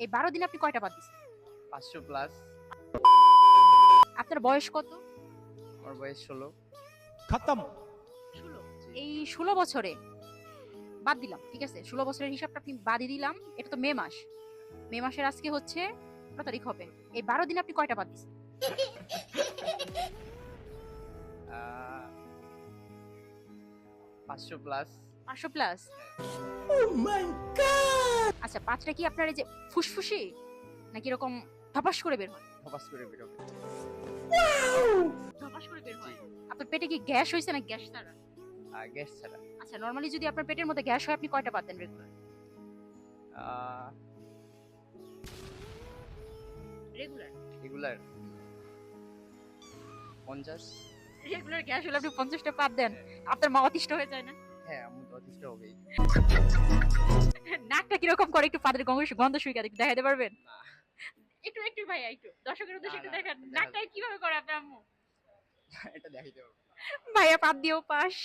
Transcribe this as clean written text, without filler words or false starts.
এই 12 দিনে আপনি কয়টা বাদ দিছেন? 500 প্লাস। আপনার বয়স কত? আমার বয়স 16। खत्म। 16। এই 16 বছরে বাদ দিলাম, ঠিক আছে? 16 বছরের হিসাবটা আপনি বাদই দিলাম। এটা তো মে মাস। মে মাসের আজকে হচ্ছে 15 তারিখ হবে। এই 12 দিনে আপনি কয়টা বাদ দিছেন? 500 প্লাস। 500 প্লাস। আচ্ছা, 5টা কি আপনার এই যে ফুসফুসি নাকি এরকম ধপাস করে বের হয়? ফোকাস করে বেরোবে। ধপাস করে বের হয়। আপনার পেটে কি গ্যাস হইছে না গ্যাস ছাড়া? গ্যাস ছাড়া। আচ্ছা, নরমালি যদি আপনার পেটের মধ্যে গ্যাস হয় আপনি কয়টা বাদ দেন regular? Regular regular 50। Regular gas হলে আপনি 50টা বাদ দেন। আপনার মা অতিষ্ঠ হয়ে যায় না? হ্যাঁ, আমি তো অতিষ্ঠ হবেই। নাকটা কিরকম করে একটু পাদের গন্ধ শুইকা একটু দেখাতে পারবেন? না, একটু একটু ভাইয়া একটু দর্শকের উদ্দেশ্যে একটু না, দেখান না, নাকটা কিভাবে করে আপনার আম্মু। এটা দেখাইতে হবে। ভাইয়া পাত দিয়েও পাস।